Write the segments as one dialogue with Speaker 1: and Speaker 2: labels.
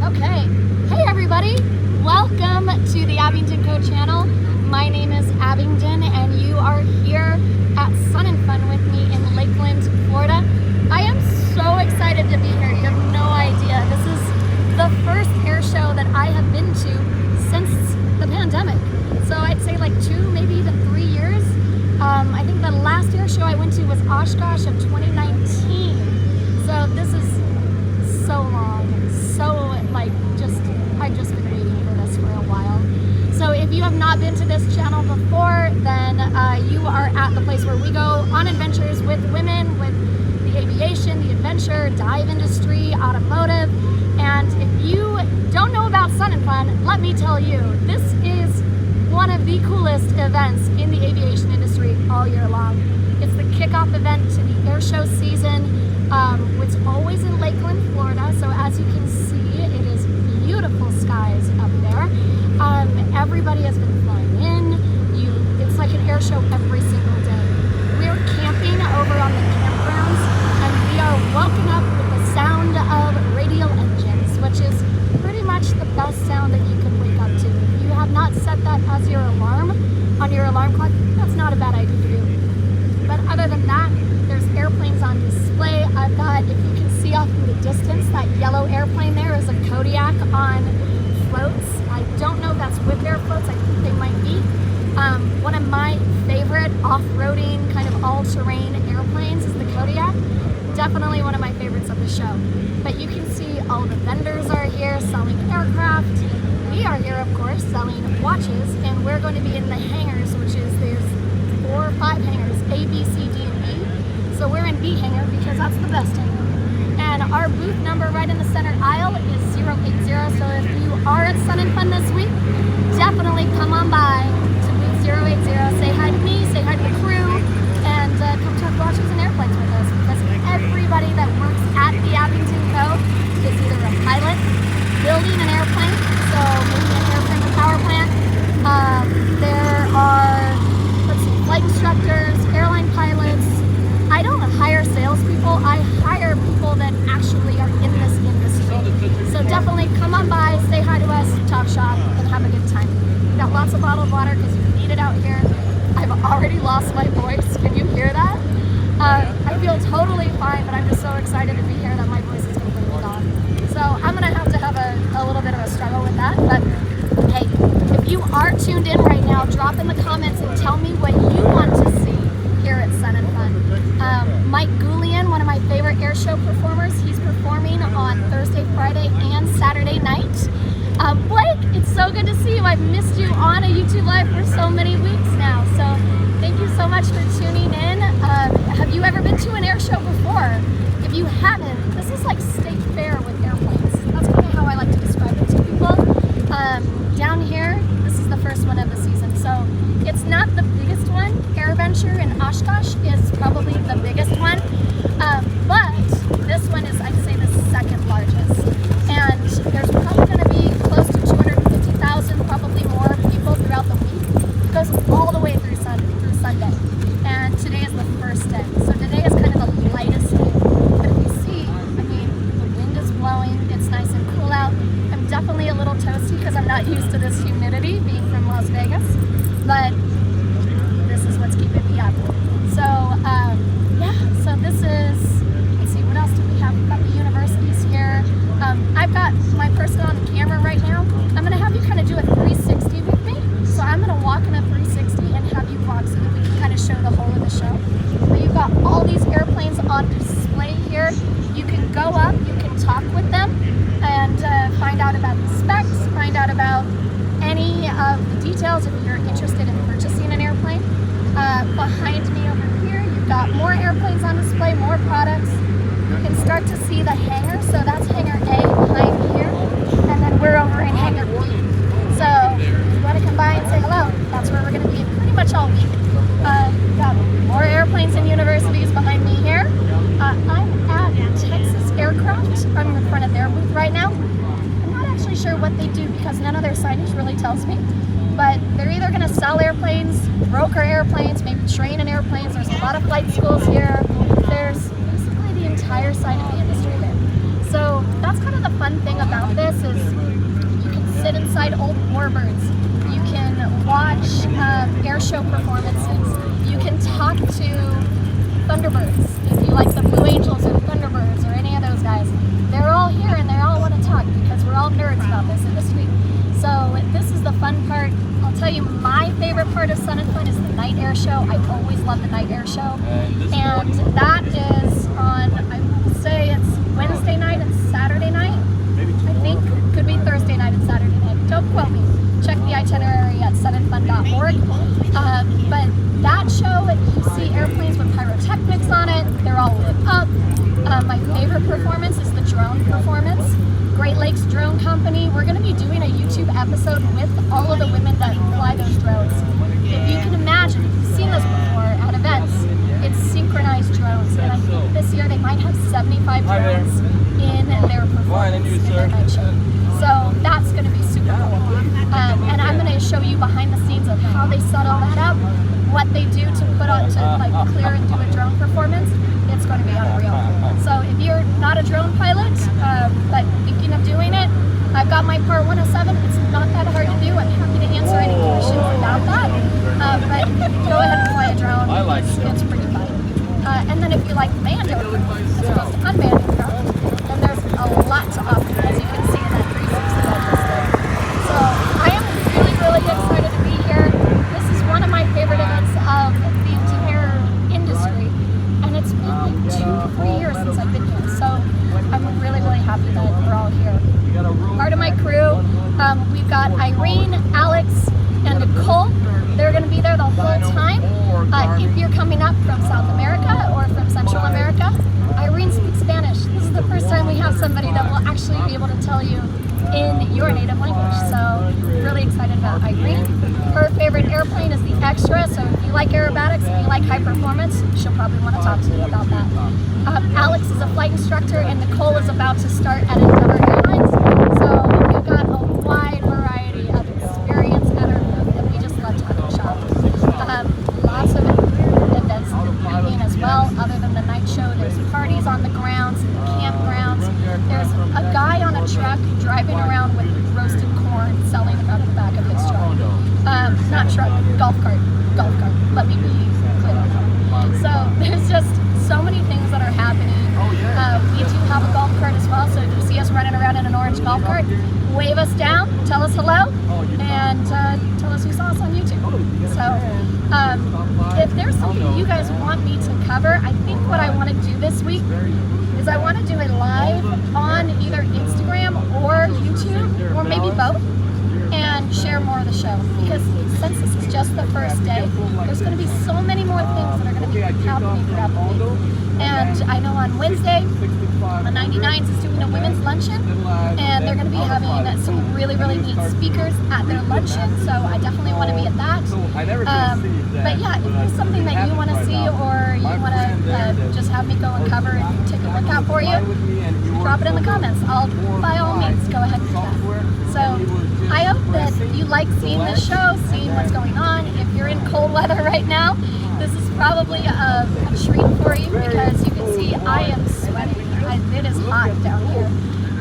Speaker 1: Okay. Hey everybody, welcome to the Abingdon Co channel. My name is Abingdon and you are here at Sun and Fun with me in Lakeland, Florida. I am so excited to be here. You have no idea. This is the first air show that I have been to since the pandemic. So I'd say like 2, maybe even 3 years. I think the last air show I went to was Oshkosh of 2019. So this is so long. So I've just been waiting for this for a while. So if you have not been to this channel before, then you are at the place where we go on adventures with women, with the aviation, the adventure, dive industry, automotive. And if you don't know about Sun and Fun, let me tell you, this is one of the coolest events in the aviation industry all year long. It's the kickoff event to the air show season, which is always in Lakeland, Florida. So as you can see, it is beautiful skies up there. Everybody has been flying in. It's like an air show every single day. We're camping over on the campgrounds, and we are woken up with the sound of radial engines, which is pretty much the best sound that you can wake up to. If you have not set that as your alarm on your alarm clock, that's not a bad idea to do. But other than that, there's airplanes on display. I've got, if you can see off in the distance, that yellow airplane there is a Kodiak on floats. I don't know if that's with air floats. I think they might be. One of my favorite off-roading, kind of all-terrain airplanes is the Kodiak. Definitely one of my favorites of the show. But you can see all the vendors are here selling aircraft. We are here, of course, selling watches, and we're going to be in the hangars, which is, there's 4 or 5 hangars, A, B, C, D, and E. So we're in B hangar because that's the best hangar. And our booth number right in the center aisle is 080. So if you are at Sun and Fun this week, definitely come on by to booth 080. Say hi to me, say hi to the crew, and come talk watches and airplanes with us, because everybody that works at the Abingdon Co is either a pilot, building an airplane, so maybe an airplane with power plant. There are, flight instructors, airline pilots. I don't hire salespeople, I hire people that actually are in this industry. So definitely come on by, say hi to us, talk shop, and have a good time. We got lots of bottled water because you need it out here. I've already lost my voice, can you hear that? I feel totally fine, but I'm just so excited to be here that my voice is completely gone. So I'm gonna have to have a little bit of a struggle with that, but hey, if you are tuned in right now, drop in the comments and tell me what you want to see here at Sun and Fun. Mike Goulian, one of my favorite air show performers, he's performing on Thursday, Friday, and Saturday night. Blake, it's so good to see you. I've missed you on a YouTube Live for so many weeks now, so thank you so much for tuning in. Have you ever been to an air show before? If you haven't, this is like state fair with airplanes. That's kind of how I like to describe it to people. Down here, this is the first one of the season, so it's not the biggest one. AirVenture in Oshkosh is probably the biggest one, but this one is, I'd say, the second largest. And there's probably going to be close to 250,000, probably more people throughout the week. It goes all the way through Sunday. And today is the first day. So today is kind of the lightest day. But if you see, I mean, the wind is blowing, it's nice and cool out. I'm definitely a little toasty because I'm not used to this humidity, being from Las Vegas. But this is what's keeping me up. So, yeah, so this is, let's see, what else do we have? We've got the universities here. I've got my person on the camera right now. I'm going to have you kind of do a 360 with me. So I'm going to walk in a 360 and have you walk so that we can kind of show the whole of the show. So you've got all these airplanes on display here. You can go up, you can talk with them, and find out about the specs, find out about any of the details if you're interested in purchasing an airplane. Behind me over here, you've got more airplanes on display, more products. You can start to see the hangar, so that's hangar A behind here, and then we're over in hangar B. So if you want to come by and say hello, that's where we're going to be pretty much all week. We've got more airplanes and universities behind me here. I'm at Texas Aircraft. I'm in front of their booth right now. I'm not actually sure what they do because none of their signage really tells me. But they're either going to sell airplanes, broker airplanes, maybe train in airplanes. There's a lot of flight schools here. There's basically the entire side of the industry here. So that's kind of the fun thing about this is you can sit inside old warbirds. You can watch airshow performances. You can talk to Thunderbirds. If you like the Blue Angels or Thunderbirds or any of those guys, they're all here and they all want to talk because we're all nerds about this industry. So this is the fun part. I'll tell you, my favorite part of Sun and Fun is the night air show. I always love the night air show. And that is on, I will say it's Wednesday night and Saturday night. I think could be Thursday night and Saturday night. Don't quote me. Check the itinerary at sunandfun.org. But that show, you see airplanes with pyrotechnics on it. They're all lit up. My favorite performance is the drone performance. Great Lakes Drone Company. We're going to be doing a YouTube episode with all of the women that fly those drones. If you can imagine, you've seen this before at events, it's synchronized drones. And I think this year they might have 75 drones in their performance, in their night show. So that's going to be super cool. And I'm going to show you behind the scenes of how they set all that up, what they do to put on to like clear and do a drone performance. It's going to be unreal. So if you're not a drone pilot, but thinking of doing it, I've got my Part 107. It's not that hard to do. I'm happy to answer any questions about that. But go ahead and fly a drone. It's pretty fun. And then if you like manned airplanes as opposed to unmanned aircraft, then there's a lot to offer, as you can see in that 360 that I just did. So I am really excited to be here. This is one of my favorite events of the entire industry. And it's been like 2-3 years since I've been here. So I'm really happy that we're all here. Part of my crew, we've got Irene, Alex, and Nicole. They're going to be there the whole time. If you're coming up from South America or from Central America, Irene speaks Spanish. This is the first time we have somebody that will actually be able to tell you in your native language. So really excited about Irene. Her favorite airplane is the Extra, so if you like aerobatics, if you like high performance, she'll probably want to talk to you about that. Alex is a flight instructor and Nicole is about to start at Endeavor Airlines. So we've got a wide variety of experience at our booth and we just love talking shop. Lots of events happening as well, other than the night show. There's parties on the grounds, campgrounds. There's a guy on a truck driving around with roasted corn selling it out of the back of his truck. Not truck, golf cart. Let me be clear on that. So there's just so many things that are happening. We do have a golf cart as well, so if you see us running around in an orange golf cart, wave us down, tell us hello, and tell us you saw us on YouTube. So if there's something you guys want me to cover, I think what I want to do this week is I want to do a live on either Instagram or YouTube, or maybe both, and share more of the show. Because since this is just the first day, there's going to be so many more things that are going to be happening throughout the week. And I know on Wednesday, the 99s is doing a women's luncheon, and they're going to be having some really neat speakers at their luncheon, so I definitely want to be at that. But yeah, if there's something that you want to see or you want to just have me go and cover and take a look out for you, drop it in the comments. I'll, by all means, go ahead and do that. So I hope that you like seeing this show, seeing what's going on. If you're in cold weather right now, this is probably a treat for you because you can see I am sweating. It is hot down here.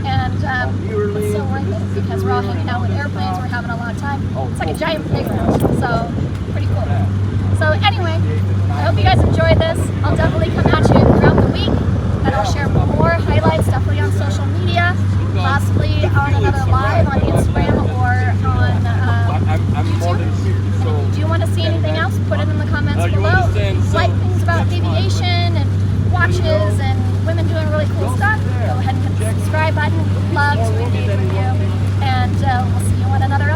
Speaker 1: And it's so worth it because we're all hanging out with airplanes, we're having a lot of time. It's like a giant playground, so pretty cool. So anyway, I hope you guys enjoyed this. I'll definitely come at you throughout the week, and I'll share more highlights definitely on social media, possibly on another live on Instagram or on YouTube. Do you want to see anything else? Put it in the comments below. If you like things about aviation and watches and women doing really cool stuff, go ahead and hit the subscribe button. Love to engage with you, and we'll see you on another